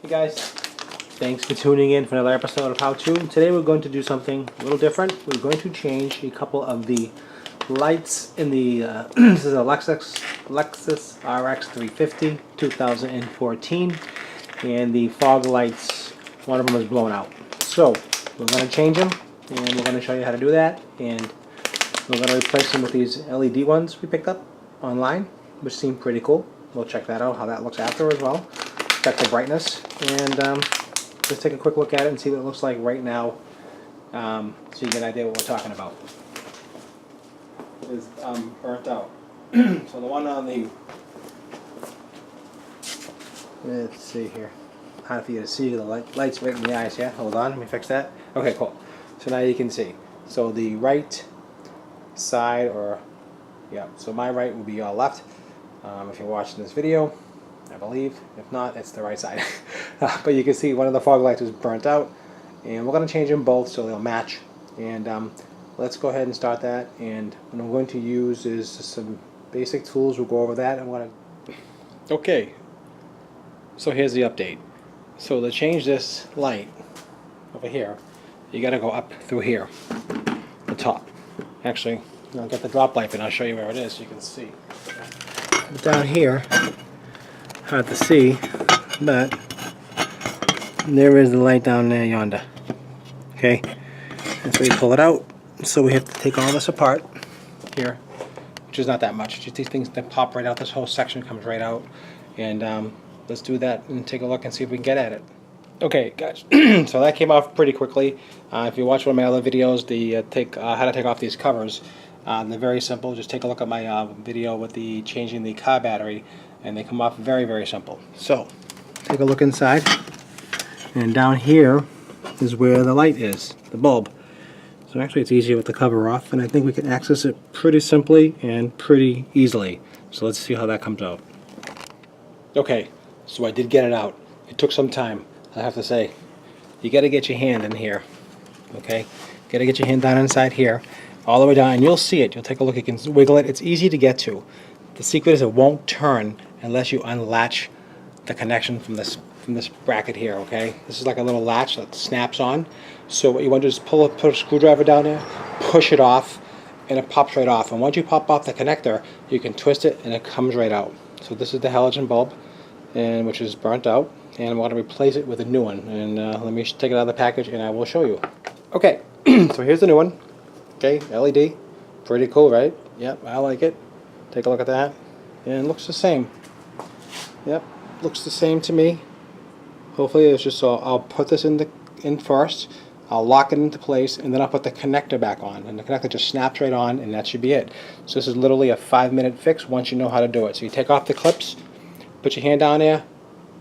Hey guys, thanks for tuning in for another episode of How To. Today we're going to do something a little different. We're going to change a couple of the lights in the, this is a Lexus RX350 2014, and the fog lights, one of them is blown out. So we're going to change them, and we're going to show you how to do that, and we're going to replace them with these LED ones we picked up online, which seem pretty cool. We'll check that out, how that looks after as well. Check the brightness, and just take a quick look at it and see what it looks like right now, so you get an idea what we're talking about. It is burnt out. So the one on the, let's see here, hard for you to see, the light's right in the eyes. Yeah, hold on, let me fix that. Okay, cool. So now you can see. So the right side, or yeah, so my right will be your left. If you're watching this video, I believe. If not, it's the right side. But you can see one of the fog lights is burnt out, and we're going to change them both so they'll match. And let's go ahead and start that. And what I'm going to use is some basic tools. We'll go over that. Okay, so here's the update. So to change this light over here, you got to go up through here, the top. Actually, I'll get the drop light and I'll show you where it is so you can see. Down here, hard to see, but there is the light down there yonder. Okay, and so you pull it out. So we have to take all this apart here, which is not that much. Just these things that pop right out. This whole section comes right out, and let's do that and take a look and see if we can get at it. Okay, guys. So that came off pretty quickly. If you watch one of my other videos, the how to take off these covers. They're very simple. Just take a look at my video with the changing the car battery, and they come off very, very simple. So take a look inside, and down here is where the light is, the bulb. So actually it's easier with the cover off, and I think we can access it pretty simply and pretty easily. So let's see how that comes out. Okay, so I did get it out. It took some time, I have to say. You got to get your hand in here. Okay, got to get your hand down inside here, all the way down, and you'll see it. You'll take a look. You can wiggle it. It's easy to get to. The secret is it won't turn unless you unlatch the connection from this bracket here. Okay, this is like a little latch that snaps on. So what you want to do is put a screwdriver down there, push it off, and it pops right off. And once you pop off the connector, you can twist it, and it comes right out. So this is the halogen bulb, and which is burnt out, and I'm going to replace it with a new one. And let me take it out of the package, and I will show you. Okay, so here's the new one. Okay, LED, pretty cool, right? Yep, I like it. Take a look at that, and it looks the same. Yep, looks the same to me. Hopefully it's just so. I'll put this in first. I'll lock it into place, and then I'll put the connector back on, and the connector just snaps right on, and that should be it. So this is literally a 5-minute fix once you know how to do it. So you take off the clips, put your hand down there,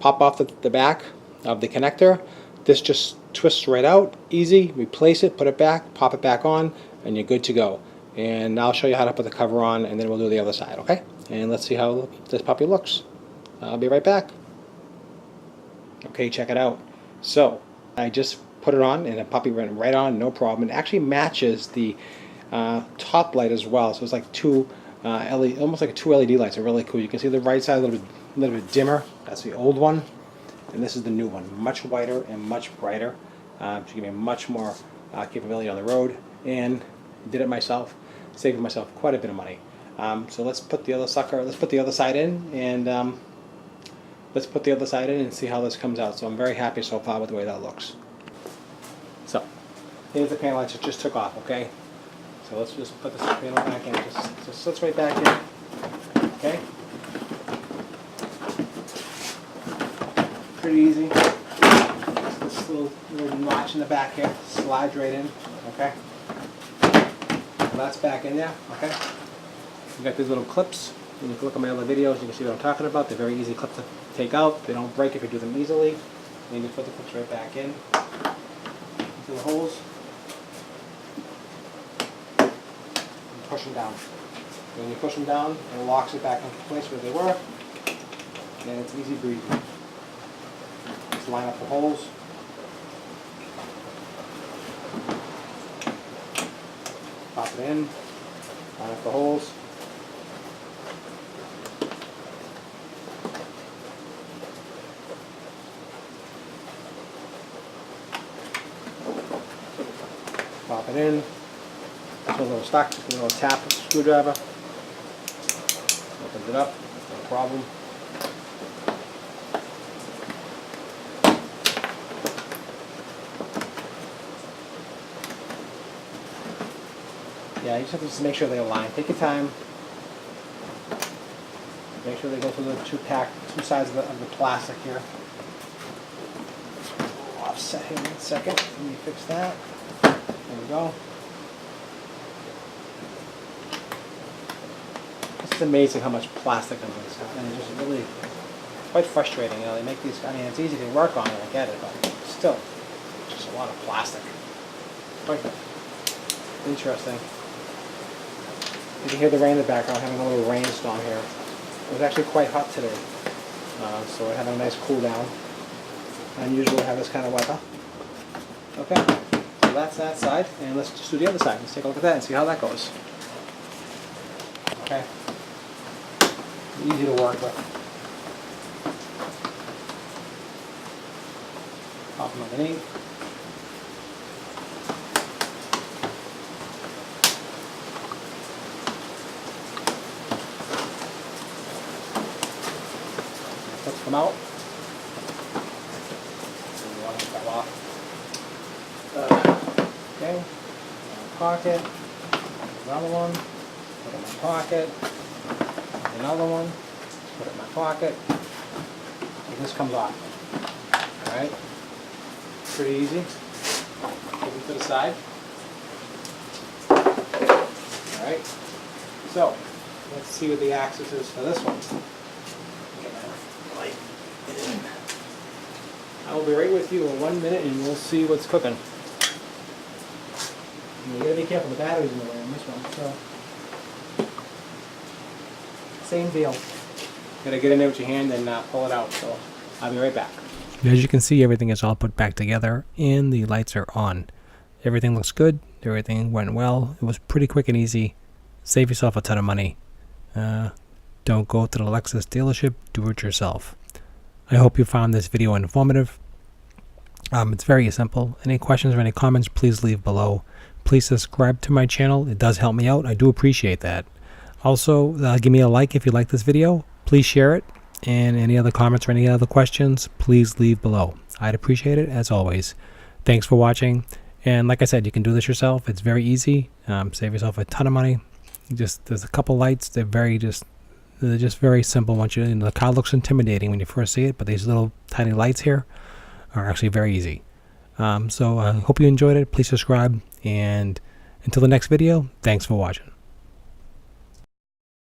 pop off the back of the connector. This just twists right out, easy. Replace it, put it back, pop it back on, and you're good to go. And I'll show you how to put the cover on, and then we'll do the other side, okay? And let's see how this puppy looks. I'll be right back. Okay, check it out. So I just put it on, and the puppy went right on, no problem. It actually matches the top light as well. So it's like two LED, almost like 2 LED lights. Are really cool. You can see the right side a little bit dimmer. That's the old one, and this is the new one. Much whiter and much brighter. To give me much more capability on the road. And did it myself, saving myself quite a bit of money. So let's put the other side in, and let's put the other side in and see how this comes out. So I'm very happy so far with the way that looks. So here's the panel I just took off. Okay, so let's just put this panel back in. Just sits right back in. Okay, pretty easy. This little notch in the back here slides right in. Okay. That's back in there, okay? You got these little clips, and you can look at my other videos, you can see what I'm talking about. They're very easy clips to take out. They don't break if you do them easily. And you put the clips right back in into the holes and push them down. When you push them down, it locks it back into place where they were, and it's easy breezy. Just line up the holes. Pop it in, line up the holes. Pop it in. That's a little stuck. A little tap screwdriver. Opens it up. No problem. Yeah, you just have to make sure they align. Take your time. Make sure they go through the two sides of the plastic here. Offset here 1 second. Let me fix that. There we go. It's amazing how much plastic on this stuff, and it's just really quite frustrating. You know, they make these. I mean, it's easy to work on it. I get it, but still, just a lot of plastic. Quite interesting. You can hear the rain in the background. Having a little rainstorm here. It was actually quite hot today, so we're having a nice cool down. Unusual to have this kind of weather. Okay, so that's that side, and let's just do the other side. Let's take a look at that and see how that goes. Okay, easy to work with. Pop them underneath. Let's come out. Okay, pocket, another one, put it in my pocket, another one, put it in my pocket, and this comes off. Alright, pretty easy. Put it to the side. Alright, so let's see what the axis is for this one. Get my light in. I will be right with you in 1 minute and we'll see what's cooking. You gotta be careful, the battery's in the way on this one, so. Same deal. Gotta get in there with your hand and pull it out, so I'll be right back. As you can see, everything is all put back together and the lights are on. Everything looks good, everything went well. It was pretty quick and easy. Save yourself a ton of money. Don't go to the Lexus dealership, do it yourself. I hope you found this video informative. It's very simple. Any questions or any comments, please leave below. Please subscribe to my channel. It does help me out. I do appreciate that. Also, give me a like if you like this video. Please share it. And any other comments or any other questions, please leave below. I'd appreciate it as always. Thanks for watching. And like I said, you can do this yourself. It's very easy. Save yourself a ton of money. There's a couple lights. They're just very simple. Once the car looks intimidating when you first see it, but these little tiny lights here are actually very easy. So I hope you enjoyed it. Please subscribe, and until the next video, thanks for watching.